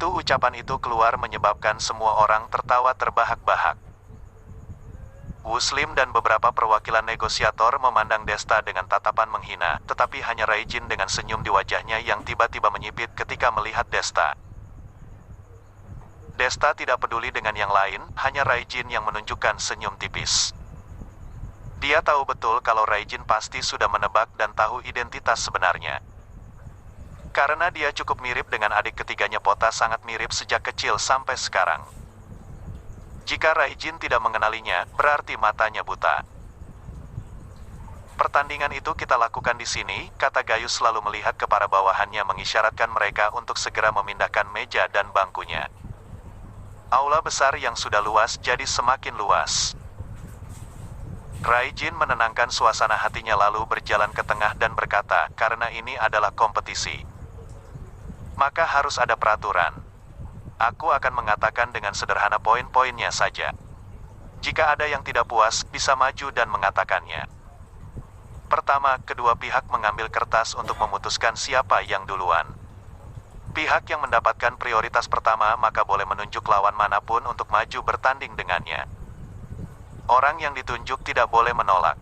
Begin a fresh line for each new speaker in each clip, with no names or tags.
Begitu ucapan itu keluar menyebabkan semua orang tertawa terbahak-bahak. Muslim dan beberapa perwakilan negosiator memandang Desta dengan tatapan menghina, tetapi hanya Raijin dengan senyum di wajahnya yang tiba-tiba menyipit ketika melihat Desta. Desta tidak peduli dengan yang lain, hanya Raijin yang menunjukkan senyum tipis. Dia tahu betul kalau Raijin pasti sudah menebak dan tahu identitas sebenarnya. Karena dia cukup mirip dengan adik ketiganya, Pota sangat mirip sejak kecil sampai sekarang. Jika Raijin tidak mengenalinya, berarti matanya buta. Pertandingan itu kita lakukan di sini, kata Gayus selalu melihat ke para bawahannya mengisyaratkan mereka untuk segera memindahkan meja dan bangkunya. Aula besar yang sudah luas jadi semakin luas. Raijin menenangkan suasana hatinya lalu berjalan ke tengah dan berkata, karena ini adalah kompetisi, maka harus ada peraturan. Aku akan mengatakan dengan sederhana poin-poinnya saja. Jika ada yang tidak puas, bisa maju dan mengatakannya. Pertama, kedua pihak mengambil kertas untuk memutuskan siapa yang duluan. Pihak yang mendapatkan prioritas pertama maka boleh menunjuk lawan manapun untuk maju bertanding dengannya. Orang yang ditunjuk tidak boleh menolak.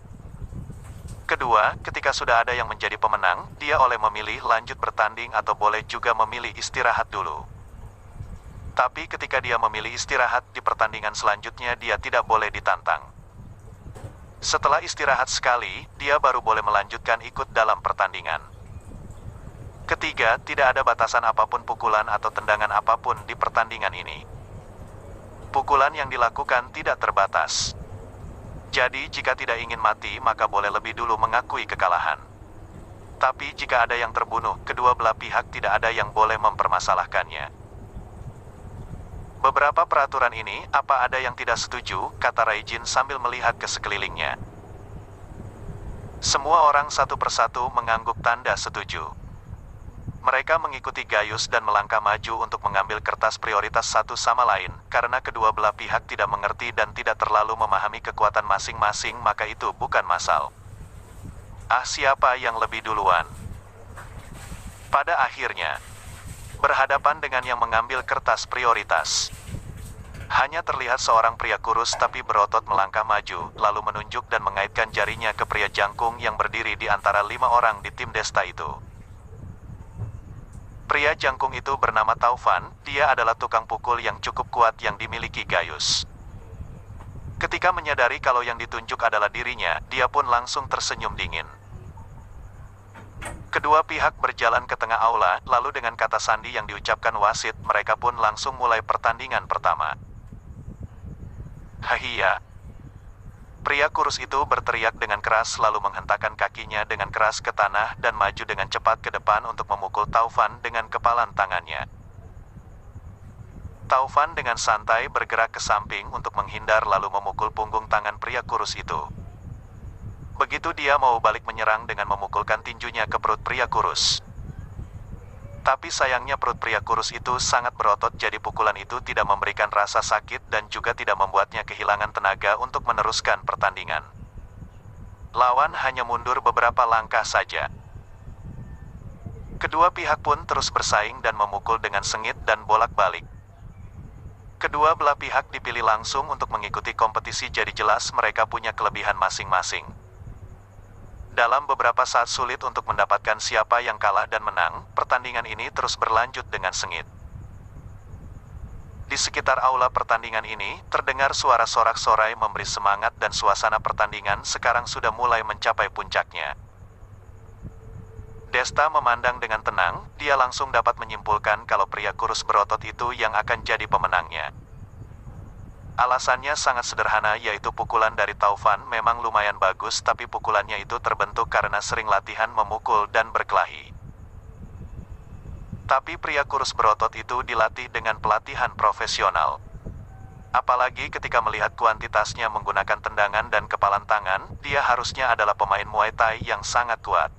Kedua, ketika sudah ada yang menjadi pemenang, dia oleh memilih lanjut bertanding atau boleh juga memilih istirahat dulu. Tapi ketika dia memilih istirahat, di pertandingan selanjutnya dia tidak boleh ditantang. Setelah istirahat sekali, dia baru boleh melanjutkan ikut dalam pertandingan. Ketiga, tidak ada batasan apapun pukulan atau tendangan apapun di pertandingan ini. Pukulan yang dilakukan tidak terbatas. Jadi jika tidak ingin mati maka boleh lebih dulu mengakui kekalahan. Tapi jika ada yang terbunuh, kedua belah pihak tidak ada yang boleh mempermasalahkannya. Beberapa peraturan ini, apa ada yang tidak setuju, kata Raijin sambil melihat ke sekelilingnya. Semua orang satu persatu mengangguk tanda setuju. Mereka mengikuti Gayus dan melangkah maju untuk mengambil kertas prioritas satu sama lain, karena kedua belah pihak tidak mengerti dan tidak terlalu memahami kekuatan masing-masing maka itu bukan masalah. Siapa yang lebih duluan? Pada akhirnya, berhadapan dengan yang mengambil kertas prioritas. Hanya terlihat seorang pria kurus tapi berotot melangkah maju, lalu menunjuk dan mengaitkan jarinya ke pria jangkung yang berdiri di antara 5 orang di tim Desta itu. Pria jangkung itu bernama Taufan, dia adalah tukang pukul yang cukup kuat yang dimiliki Gayus. Ketika menyadari kalau yang ditunjuk adalah dirinya, dia pun langsung tersenyum dingin. Kedua pihak berjalan ke tengah aula, lalu dengan kata sandi yang diucapkan wasit, mereka pun langsung mulai pertandingan pertama. Hahia. Pria kurus itu berteriak dengan keras lalu menghentakkan kakinya dengan keras ke tanah dan maju dengan cepat ke depan untuk memukul Taufan dengan kepalan tangannya. Taufan dengan santai bergerak ke samping untuk menghindar lalu memukul punggung tangan pria kurus itu. Begitu dia mau balik menyerang dengan memukulkan tinjunya ke perut pria kurus. Tapi sayangnya perut pria kurus itu sangat berotot jadi pukulan itu tidak memberikan rasa sakit dan juga tidak membuatnya kehilangan tenaga untuk meneruskan pertandingan. Lawan hanya mundur beberapa langkah saja. Kedua pihak pun terus bersaing dan memukul dengan sengit dan bolak-balik. Kedua belah pihak dipilih langsung untuk mengikuti kompetisi jadi jelas mereka punya kelebihan masing-masing. Dalam beberapa saat sulit untuk mendapatkan siapa yang kalah dan menang, pertandingan ini terus berlanjut dengan sengit. Di sekitar aula pertandingan ini, terdengar suara sorak-sorai memberi semangat dan suasana pertandingan sekarang sudah mulai mencapai puncaknya. Desta memandang dengan tenang, dia langsung dapat menyimpulkan kalau pria kurus berotot itu yang akan jadi pemenangnya. Alasannya sangat sederhana yaitu pukulan dari Taufan memang lumayan bagus tapi pukulannya itu terbentuk karena sering latihan memukul dan berkelahi. Tapi pria kurus berotot itu dilatih dengan pelatihan profesional. Apalagi ketika melihat kuantitasnya menggunakan tendangan dan kepalan tangan, dia harusnya adalah pemain Muay Thai yang sangat kuat.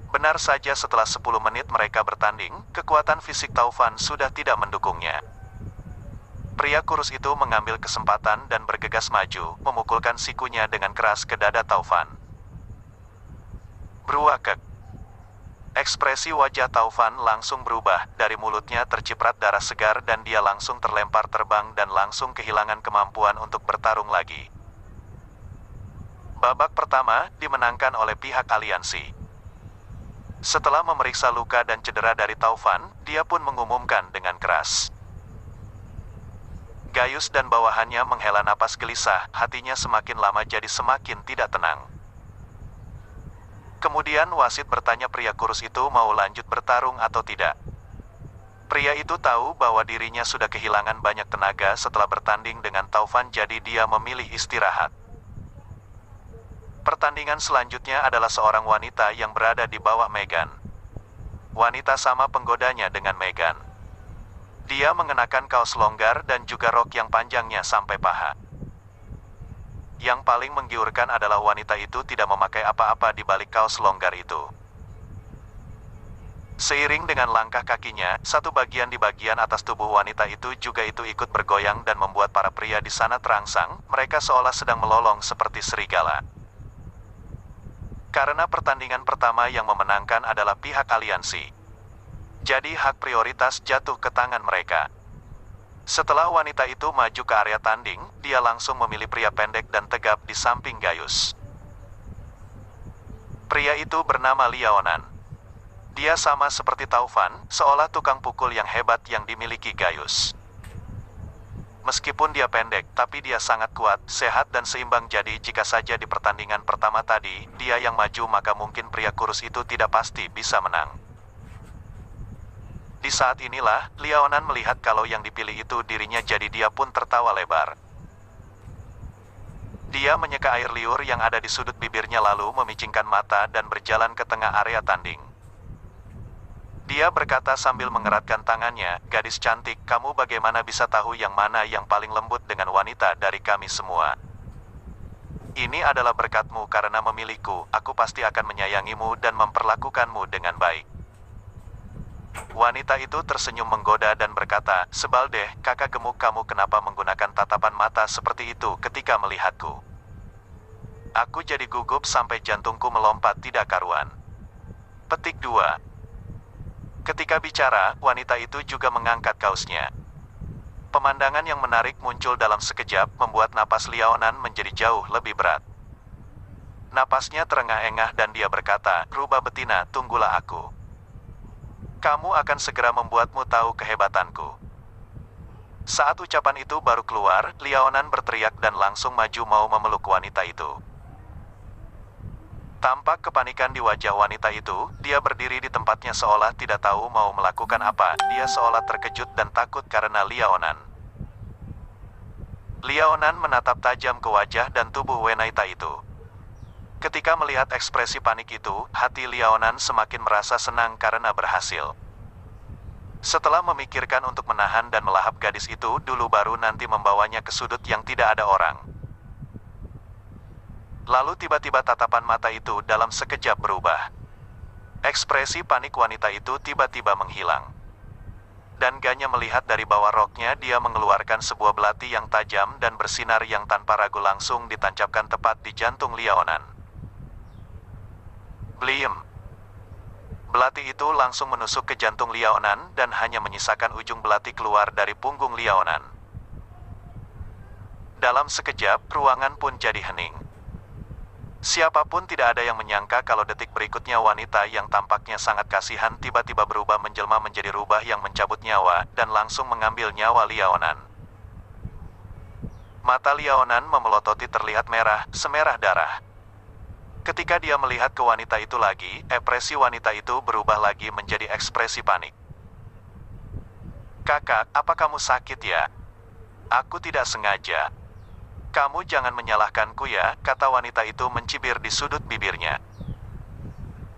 Benar saja setelah 10 menit mereka bertanding, kekuatan fisik Taufan sudah tidak mendukungnya. Pria kurus itu mengambil kesempatan dan bergegas maju, memukulkan sikunya dengan keras ke dada Taufan. Bruakek. Ekspresi wajah Taufan langsung berubah, dari mulutnya terciprat darah segar dan dia langsung terlempar terbang dan langsung kehilangan kemampuan untuk bertarung lagi. Babak pertama dimenangkan oleh pihak aliansi. Setelah memeriksa luka dan cedera dari Taufan, dia pun mengumumkan dengan keras. Gayus dan bawahannya menghela napas gelisah, hatinya semakin lama jadi semakin tidak tenang. Kemudian wasit bertanya pria kurus itu mau lanjut bertarung atau tidak. Pria itu tahu bahwa dirinya sudah kehilangan banyak tenaga setelah bertanding dengan Taufan, jadi dia memilih istirahat. Pertandingan selanjutnya adalah seorang wanita yang berada di bawah Megan. Wanita sama penggodanya dengan Megan. Dia mengenakan kaos longgar dan juga rok yang panjangnya sampai paha. Yang paling menggiurkan adalah wanita itu tidak memakai apa-apa di balik kaos longgar itu. Seiring dengan langkah kakinya, satu bagian di bagian atas tubuh wanita itu juga ikut bergoyang dan membuat para pria di sana terangsang, mereka seolah sedang melolong seperti serigala. Karena pertandingan pertama yang memenangkan adalah pihak aliansi. Jadi hak prioritas jatuh ke tangan mereka. Setelah wanita itu maju ke area tanding, dia langsung memilih pria pendek dan tegap di samping Gayus. Pria itu bernama Liaonan. Dia sama seperti Taufan, seolah tukang pukul yang hebat yang dimiliki Gayus. Meskipun dia pendek, tapi dia sangat kuat, sehat dan seimbang, jadi jika saja di pertandingan pertama tadi, dia yang maju maka mungkin pria kurus itu tidak pasti bisa menang. Di saat inilah, Liaonan melihat kalau yang dipilih itu dirinya, jadi dia pun tertawa lebar. Dia menyeka air liur yang ada di sudut bibirnya lalu memicingkan mata dan berjalan ke tengah area tanding. Dia berkata sambil mengeratkan tangannya, "Gadis cantik, kamu bagaimana bisa tahu yang mana yang paling lembut dengan wanita dari kami semua? Ini adalah berkatmu, karena memilihku, aku pasti akan menyayangimu dan memperlakukanmu dengan baik." Wanita itu tersenyum menggoda dan berkata, "Sebal deh, kakak gemuk kamu kenapa menggunakan tatapan mata seperti itu ketika melihatku? Aku jadi gugup sampai jantungku melompat tidak karuan." Petik 2. Ketika bicara, wanita itu juga mengangkat kaosnya. Pemandangan yang menarik muncul dalam sekejap, membuat napas Liaonan menjadi jauh lebih berat. Napasnya terengah-engah dan dia berkata, "Rubah betina, tunggulah aku. Kamu akan segera membuatmu tahu kehebatanku." Saat ucapan itu baru keluar, Liaonan berteriak dan langsung maju mau memeluk wanita itu. Tampak kepanikan di wajah wanita itu, dia berdiri di tempatnya seolah tidak tahu mau melakukan apa, dia seolah terkejut dan takut karena Liaonan. Liaonan menatap tajam ke wajah dan tubuh wanita itu. Ketika melihat ekspresi panik itu, hati Liaonan semakin merasa senang karena berhasil. Setelah memikirkan untuk menahan dan melahap gadis itu dulu baru nanti membawanya ke sudut yang tidak ada orang. Lalu tiba-tiba tatapan mata itu dalam sekejap berubah. Ekspresi panik wanita itu tiba-tiba menghilang. Dan ganya melihat dari bawah roknya dia mengeluarkan sebuah belati yang tajam dan bersinar yang tanpa ragu langsung ditancapkan tepat di jantung Liaonan. Bliem. Belati itu langsung menusuk ke jantung Liaonan dan hanya menyisakan ujung belati keluar dari punggung Liaonan. Dalam sekejap, ruangan pun jadi hening. Siapapun tidak ada yang menyangka kalau detik berikutnya wanita yang tampaknya sangat kasihan tiba-tiba berubah menjelma menjadi rubah yang mencabut nyawa dan langsung mengambil nyawa Liaonan. Mata Liaonan memelototi terlihat merah, semerah darah. Ketika dia melihat ke wanita itu lagi, ekspresi wanita itu berubah lagi menjadi ekspresi panik. "Kakak, apa kamu sakit ya? Aku tidak sengaja." "Kamu jangan menyalahkanku ya," kata wanita itu mencibir di sudut bibirnya.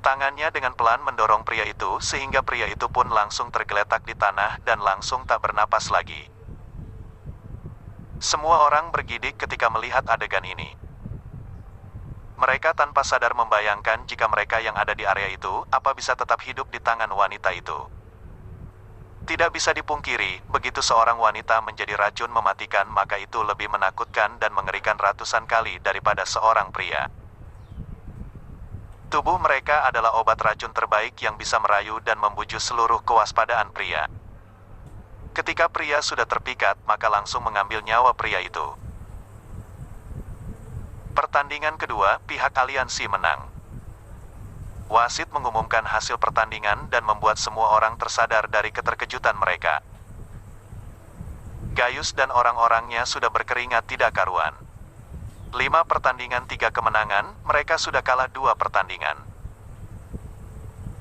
Tangannya dengan pelan mendorong pria itu sehingga pria itu pun langsung tergeletak di tanah dan langsung tak bernapas lagi. Semua orang bergidik ketika melihat adegan ini. Mereka tanpa sadar membayangkan jika mereka yang ada di area itu, apa bisa tetap hidup di tangan wanita itu. Tidak bisa dipungkiri, begitu seorang wanita menjadi racun mematikan maka itu lebih menakutkan dan mengerikan ratusan kali daripada seorang pria. Tubuh mereka adalah obat racun terbaik yang bisa merayu dan membujuk seluruh kewaspadaan pria. Ketika pria sudah terpikat, maka langsung mengambil nyawa pria itu. Pertandingan kedua, pihak aliansi menang. Wasit mengumumkan hasil pertandingan dan membuat semua orang tersadar dari keterkejutan mereka. Gaius dan orang-orangnya sudah berkeringat tidak karuan. 5 pertandingan 3 kemenangan, mereka sudah kalah 2 pertandingan.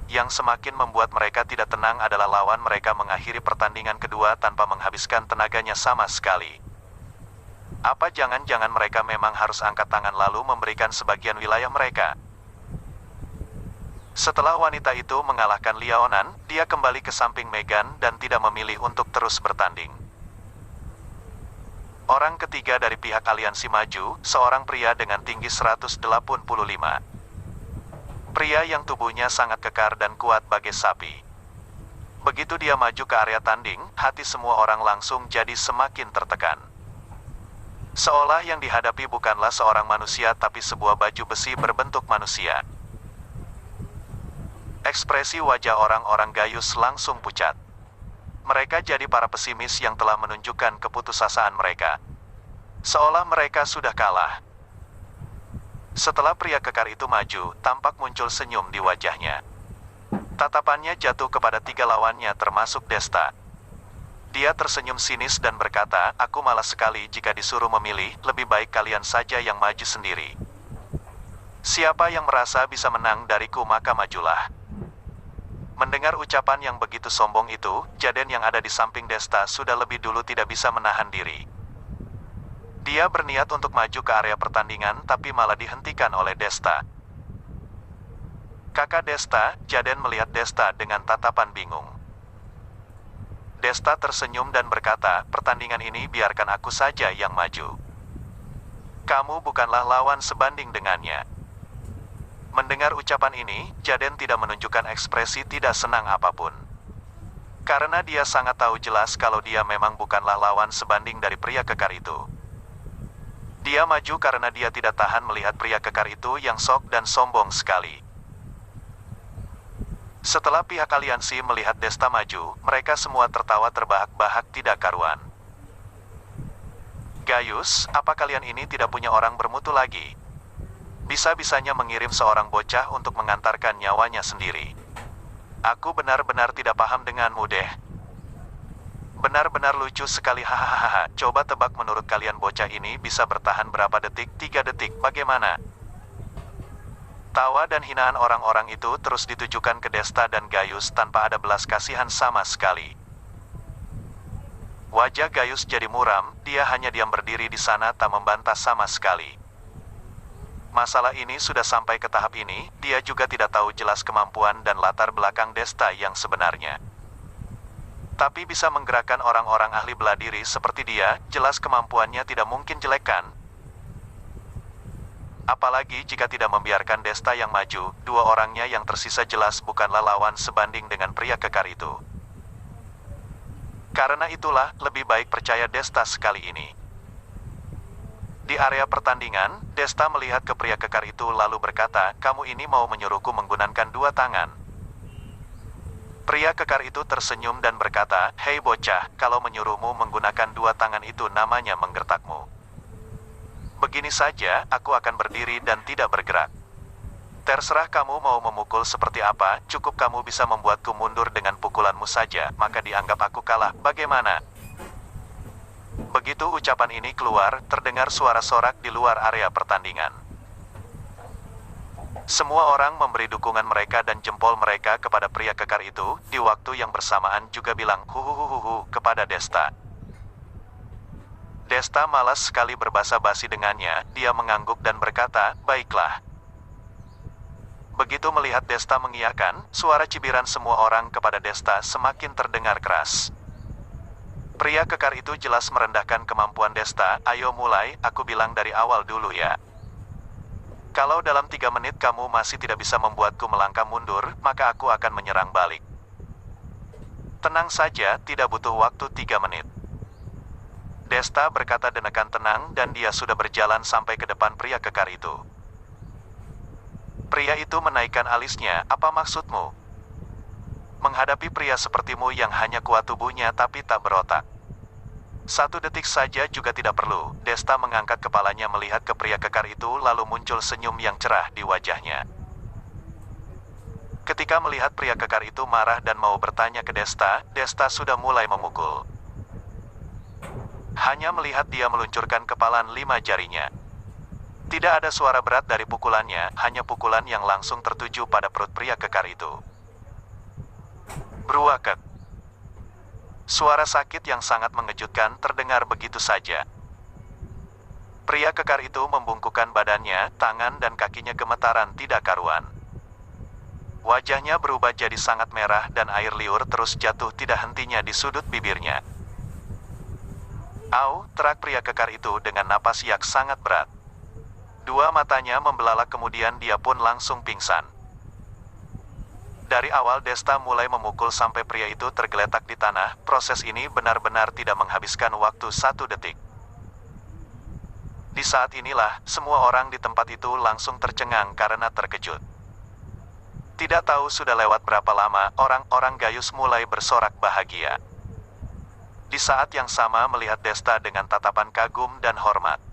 Yang semakin membuat mereka tidak tenang adalah lawan mereka mengakhiri pertandingan kedua tanpa menghabiskan tenaganya sama sekali. Apa jangan-jangan mereka memang harus angkat tangan lalu memberikan sebagian wilayah mereka? Setelah wanita itu mengalahkan Liaonan, dia kembali ke samping Megan dan tidak memilih untuk terus bertanding. Orang ketiga dari pihak aliansi maju, seorang pria dengan tinggi 185. Pria yang tubuhnya sangat kekar dan kuat bagai sapi. Begitu dia maju ke area tanding, hati semua orang langsung jadi semakin tertekan. Seolah yang dihadapi bukanlah seorang manusia tapi sebuah baju besi berbentuk manusia. Ekspresi wajah orang-orang Gaius langsung pucat. Mereka jadi para pesimis yang telah menunjukkan keputusasaan mereka. Seolah mereka sudah kalah. Setelah pria kekar itu maju, tampak muncul senyum di wajahnya. Tatapannya jatuh kepada 3 lawannya termasuk Desta. Dia tersenyum sinis dan berkata, "Aku malas sekali jika disuruh memilih, lebih baik kalian saja yang maju sendiri. Siapa yang merasa bisa menang dariku maka majulah." Mendengar ucapan yang begitu sombong itu, Jaden yang ada di samping Desta sudah lebih dulu tidak bisa menahan diri. Dia berniat untuk maju ke area pertandingan tapi malah dihentikan oleh Desta. Kakak Desta, Jaden melihat Desta dengan tatapan bingung. Desta tersenyum dan berkata, "Pertandingan ini biarkan aku saja yang maju. Kamu bukanlah lawan sebanding dengannya." Mendengar ucapan ini, Jaden tidak menunjukkan ekspresi tidak senang apapun. Karena dia sangat tahu jelas kalau dia memang bukanlah lawan sebanding dari pria kekar itu. Dia maju karena dia tidak tahan melihat pria kekar itu yang sok dan sombong sekali. Setelah pihak aliansi melihat Desta maju, mereka semua tertawa terbahak-bahak tidak karuan. "Gaius, apa kalian ini tidak punya orang bermutu lagi? Bisa-bisanya mengirim seorang bocah untuk mengantarkan nyawanya sendiri. Aku benar-benar tidak paham denganmu deh. Benar-benar lucu sekali, hahaha. Coba tebak menurut kalian bocah ini bisa bertahan berapa detik? 3 detik, bagaimana?" Tawa dan hinaan orang-orang itu terus ditujukan ke Desta dan Gaius tanpa ada belas kasihan sama sekali. Wajah Gaius jadi muram, dia hanya diam berdiri di sana tak membantah sama sekali. Masalah ini sudah sampai ke tahap ini, dia juga tidak tahu jelas kemampuan dan latar belakang Desta yang sebenarnya. Tapi bisa menggerakkan orang-orang ahli bela diri seperti dia, jelas kemampuannya tidak mungkin jelek kan? Apalagi jika tidak membiarkan Desta yang maju, 2 orangnya yang tersisa jelas bukanlah lawan sebanding dengan pria kekar itu. Karena itulah, lebih baik percaya Desta sekali ini. Di area pertandingan, Desta melihat ke pria kekar itu lalu berkata, "Kamu ini mau menyuruhku menggunakan 2 tangan?" Pria kekar itu tersenyum dan berkata, "Hei bocah, kalau menyuruhmu menggunakan 2 tangan itu namanya menggertakmu. Begini saja, aku akan berdiri dan tidak bergerak. Terserah kamu mau memukul seperti apa, cukup kamu bisa membuatku mundur dengan pukulanmu saja, maka dianggap aku kalah, bagaimana?" Begitu ucapan ini keluar, terdengar suara sorak di luar area pertandingan. Semua orang memberi dukungan mereka dan jempol mereka kepada pria kekar itu, di waktu yang bersamaan juga bilang huhuhuhuhu kepada Desta. Desta malas sekali berbasa-basi dengannya, dia mengangguk dan berkata, "Baiklah." Begitu melihat Desta mengiyakan, suara cibiran semua orang kepada Desta semakin terdengar keras. Pria kekar itu jelas merendahkan kemampuan Desta, "Ayo mulai, aku bilang dari awal dulu ya. Kalau dalam 3 menit kamu masih tidak bisa membuatku melangkah mundur, maka aku akan menyerang balik." "Tenang saja, tidak butuh waktu 3 menit." Desta berkata dengan tenang dan dia sudah berjalan sampai ke depan pria kekar itu. Pria itu menaikkan alisnya, apa maksudmu? Menghadapi pria sepertimu yang hanya kuat tubuhnya tapi tak berotak. 1 detik saja juga tidak perlu. Desta mengangkat kepalanya melihat ke pria kekar itu lalu muncul senyum yang cerah di wajahnya. Ketika melihat pria kekar itu marah dan mau bertanya ke Desta, Desta sudah mulai memukul. Hanya melihat dia meluncurkan kepalan 5 jarinya. Tidak ada suara berat dari pukulannya, hanya pukulan yang langsung tertuju pada perut pria kekar itu. Bruakek. Suara sakit yang sangat mengejutkan terdengar begitu saja. Pria kekar itu membungkukkan badannya, tangan dan kakinya gemetaran tidak karuan. Wajahnya berubah jadi sangat merah dan air liur terus jatuh tidak hentinya di sudut bibirnya. Au, teriak pria kekar itu dengan napas yang sangat berat. 2 matanya membelalak kemudian dia pun langsung pingsan. Dari awal Desta mulai memukul sampai pria itu tergeletak di tanah, proses ini benar-benar tidak menghabiskan waktu 1 detik. Di saat inilah, semua orang di tempat itu langsung tercengang karena terkejut. Tidak tahu sudah lewat berapa lama, orang-orang Gayus mulai bersorak bahagia. Di saat yang sama melihat Desta dengan tatapan kagum dan hormat.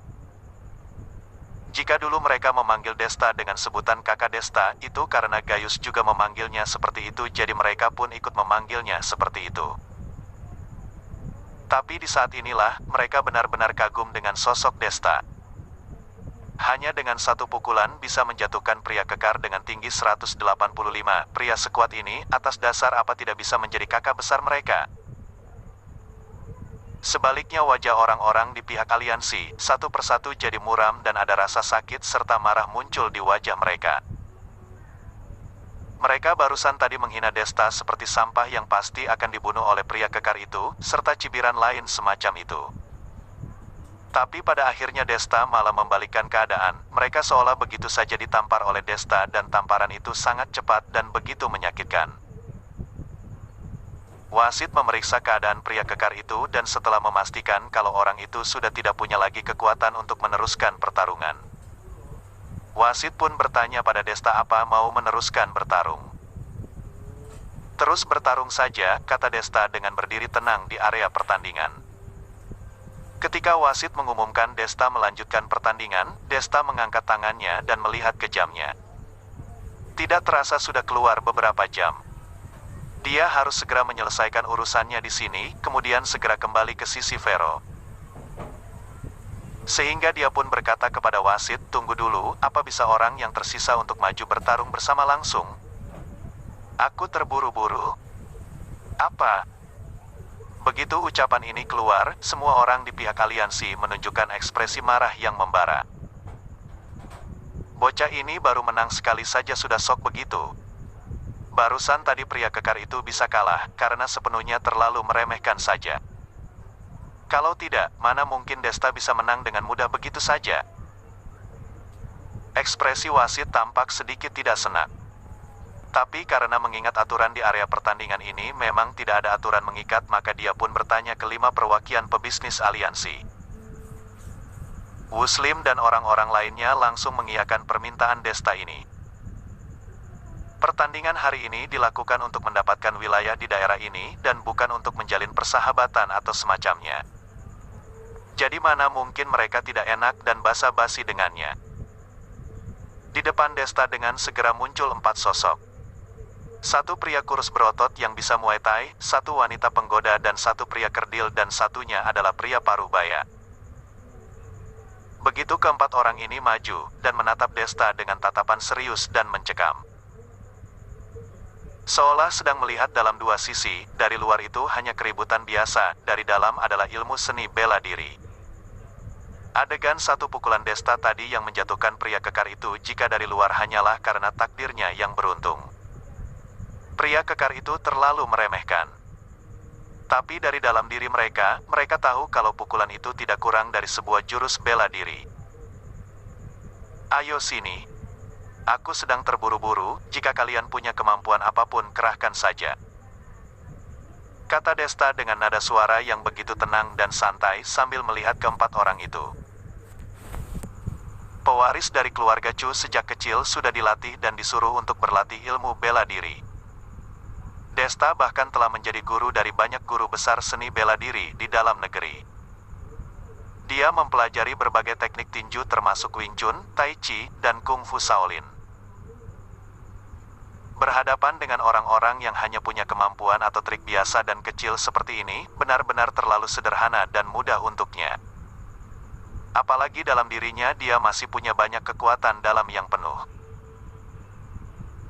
Jika dulu mereka memanggil Desta dengan sebutan kakak Desta, itu karena Gayus juga memanggilnya seperti itu jadi mereka pun ikut memanggilnya seperti itu. Tapi di saat inilah, mereka benar-benar kagum dengan sosok Desta. Hanya dengan 1 pukulan bisa menjatuhkan pria kekar dengan tinggi 185, pria sekuat ini, atas dasar apa tidak bisa menjadi kakak besar mereka? Sebaliknya wajah orang-orang di pihak aliansi, satu persatu jadi muram dan ada rasa sakit serta marah muncul di wajah mereka. Mereka barusan tadi menghina Desta seperti sampah yang pasti akan dibunuh oleh pria kekar itu, serta cibiran lain semacam itu. Tapi pada akhirnya Desta malah membalikkan keadaan, mereka seolah begitu saja ditampar oleh Desta dan tamparan itu sangat cepat dan begitu menyakitkan. Wasit memeriksa keadaan pria kekar itu dan setelah memastikan kalau orang itu sudah tidak punya lagi kekuatan untuk meneruskan pertarungan. Wasit pun bertanya pada Desta apa mau meneruskan bertarung. Terus bertarung saja, kata Desta dengan berdiri tenang di area pertandingan. Ketika wasit mengumumkan Desta melanjutkan pertandingan, Desta mengangkat tangannya dan melihat ke jamnya. Tidak terasa sudah keluar beberapa jam. Dia harus segera menyelesaikan urusannya di sini, kemudian segera kembali ke sisi Vero. Sehingga dia pun berkata kepada wasit, tunggu dulu, apa bisa orang yang tersisa untuk maju bertarung bersama langsung? Aku terburu-buru. Apa? Begitu ucapan ini keluar, semua orang di pihak aliansi menunjukkan ekspresi marah yang membara. Bocah ini baru menang sekali saja sudah sok begitu. Barusan tadi pria kekar itu bisa kalah, karena sepenuhnya terlalu meremehkan saja. Kalau tidak, mana mungkin Desta bisa menang dengan mudah begitu saja? Ekspresi wasit tampak sedikit tidak senang. Tapi karena mengingat aturan di area pertandingan ini memang tidak ada aturan mengikat, maka dia pun bertanya ke 5 perwakilan pebisnis aliansi. Muslim dan orang-orang lainnya langsung mengiyakan permintaan Desta ini. Pertandingan hari ini dilakukan untuk mendapatkan wilayah di daerah ini dan bukan untuk menjalin persahabatan atau semacamnya. Jadi mana mungkin mereka tidak enak dan basa-basi dengannya. Di depan Desta dengan segera muncul 4 sosok. 1 pria kurus berotot yang bisa Muay Thai, 1 wanita penggoda dan 1 pria kerdil dan satunya adalah pria paruh baya. Begitu keempat orang ini maju dan menatap Desta dengan tatapan serius dan mencekam. Seolah sedang melihat dalam 2 sisi, dari luar itu hanya keributan biasa, dari dalam adalah ilmu seni bela diri. Adegan 1 pukulan Desta tadi yang menjatuhkan pria kekar itu jika dari luar hanyalah karena takdirnya yang beruntung. Pria kekar itu terlalu meremehkan. Tapi dari dalam diri mereka, mereka tahu kalau pukulan itu tidak kurang dari sebuah jurus bela diri. Ayo sini. Aku sedang terburu-buru, jika kalian punya kemampuan apapun kerahkan saja. Kata Desta dengan nada suara yang begitu tenang dan santai sambil melihat keempat orang itu. Pewaris dari keluarga Chu sejak kecil sudah dilatih dan disuruh untuk berlatih ilmu bela diri. Desta bahkan telah menjadi guru dari banyak guru besar seni bela diri di dalam negeri. Dia mempelajari berbagai teknik tinju termasuk Wing Chun, Tai Chi, dan Kung Fu Shaolin. Berhadapan dengan orang-orang yang hanya punya kemampuan atau trik biasa dan kecil seperti ini, benar-benar terlalu sederhana dan mudah untuknya. Apalagi dalam dirinya dia masih punya banyak kekuatan dalam yang penuh.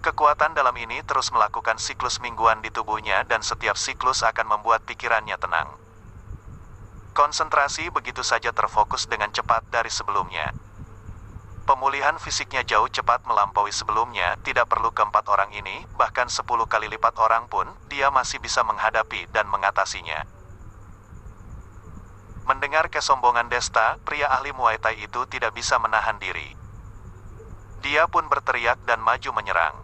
Kekuatan dalam ini terus melakukan siklus mingguan di tubuhnya dan setiap siklus akan membuat pikirannya tenang. Konsentrasi begitu saja terfokus dengan cepat dari sebelumnya. Pemulihan fisiknya jauh cepat melampaui sebelumnya, tidak perlu keempat orang ini, bahkan 10 kali lipat orang pun, dia masih bisa menghadapi dan mengatasinya. Mendengar kesombongan Desta, pria ahli Muay Thai itu tidak bisa menahan diri. Dia pun berteriak dan maju menyerang.